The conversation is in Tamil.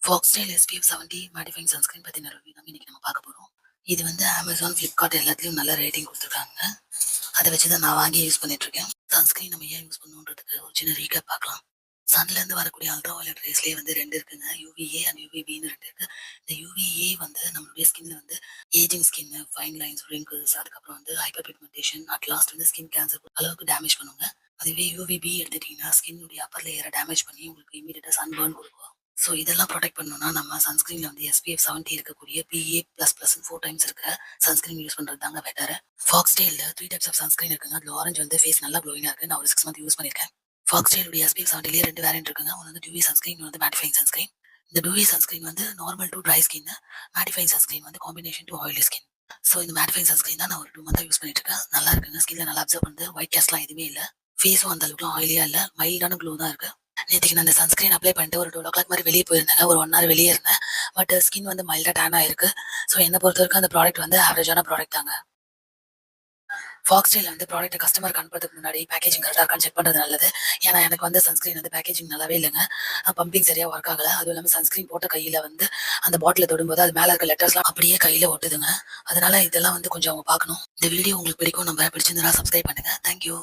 Foxtail SPF 70 mattifying sunscreen பத்தின ரிவ்யூ தான் இன்னைக்கு நம்ம பார்க்க போறோம். இது வந்து Amazon, Flipkart எல்லாத்துலயும் நல்ல ரேட்டிங் கொடுத்துருக்காங்க. அதை வச்சு தான் நான் வாங்கி யூஸ் பண்ணிட்டு இருக்கேன். சன்ஸ்கிரீன் நம்ம ஏன் யூஸ் பண்ணுன்றதுக்கு ஒரு சின்ன ரீகேப் பார்க்கலாம். சன்ல இருந்து வரக்கூடிய அல்ட்ரா வயலட் ரேஸ்லேயே வந்து ரெண்டு இருக்குங்க. யூவிஏ அண்ட் யூவிபின்னு ரெண்டு இருக்கு. இந்த யூவிஏ வந்து நம்மளுடைய ஸ்கின்ல வந்து ageing skin, fine lines, wrinkles, அதுக்கப்புறம் வந்து ஹைப்பர் பிக்மெண்டேஷன், அட் லாஸ்ட் வந்து ஸ்கின் கேன்சர் அளவுக்கு டேமேஜ் பண்ணுங்க. அதுவே யூவிபி எடுத்துட்டீங்கன்னா ஸ்கின்னுடைய அப்பர் லேயரை டேமேஜ் பண்ணி உங்களுக்கு இமீடியட்டா சன்பர்ன் கொடுக்கும். ஸோ இதெல்லாம் ப்ரொடெக்ட் பண்ணணும்னா நம்ம சன்ஸ்கிரீனில் வந்து SPF 70 இருக்கக்கூடிய PA++ 4 டைம்ஸ் இருக்கிற சன்ஸ்கிரீன் யூஸ் பண்ணுறது தாங்க பெட்டர். ஃபாக்ஸ்டெயிலில் 3 டைப்ஸ் ஆஃப் சன்ஸ்கிரீன் இருக்குங்க. அதில் ஆரஞ்சு வந்து ஃபேஸ் நல்லா க்ளோயிங்காக இருக்குது. நான் ஒரு 6 மந்த் யூஸ் பண்ணியிருக்கேன். ஃபாக்ஸ்டெயிலுடைய SPF 70 ரெண்டு வேரியன்ட் இருக்குங்க. ஒன்று வந்து டியூவி சன்ஸ்கிரீன், வந்து மேட்டிஃபைங் சன்ஸ்கிரீன். இந்த டியூவி சன்ஸ்கிரீன் வந்து normal to dry skin, mattifying sunscreen வந்து combination to oily skin. So இந்த மேட்டிஃபைங் சன்ஸ்கிரீன் தான் நான் ஒரு 2 மந்தாக யூஸ் பண்ணிட்டு இருக்கேன். நல்லா இருக்குங்க. ஸ்கின்ல நல்லா அப்சர்வ் பண்ணுது. ஒயிட் கேஸ்ட்லாம் எதுவுமே இல்லை. ஃபேஸும் அந்த அளவுக்குலாம் ஆயிலியாக இல்லை. மைல்டான க்ளோ தான் இருக்குது. நேற்றுக்கு நான் அந்த சன்ஸ்கிரீன் அப்ளை பண்ணிட்டு ஒரு 12 o'clock மாதிரி வெளியே போயிருந்தேங்க. ஒரு 1 hour வெளியே இருந்தேன். பட் ஸ்கின் வந்து மைல்டாக டேன் ஆயிருக்கு. ஸோ என்னை பொறுத்த வரைக்கும் அந்த ப்ராடக்ட் வந்து ஆவரேஜான ப்ராடக்ட் தாங்க. ஃபாக்ஸ்டெயில் வந்து ப்ராடக்ட் கஸ்டமருக்கு அனுப்புறதுக்கு முன்னாடி பேக்கேஜிங் கரெக்டாக இருக்கான்னு செக் பண்ணுறது நல்லது. ஏன்னா எனக்கு வந்து சன்ஸ்கிரீன் வந்து பேக்கேஜிங் நல்லாவே இல்லைங்க. பம்பிங் சரியாக ஒர்க் ஆகலை. அதுவும் இல்லாமல் சன்ஸ்கிரீன் போட்ட கையில் வந்து அந்த பாட்டில் தொடும்போது அது மேலே இருக்க லெட்டர்ஸ்லாம் அப்படியே கையில் ஒட்டுதுங்க. அதனால இதெல்லாம் வந்து கொஞ்சம் அவங்க பார்க்கணும். இந்த வீடியோ உங்களுக்கு பிடிக்கும், நம்ம பிடிச்சிருந்தா சப்ஸ்கிரைப் பண்ணுங்க. தேங்க்யூ.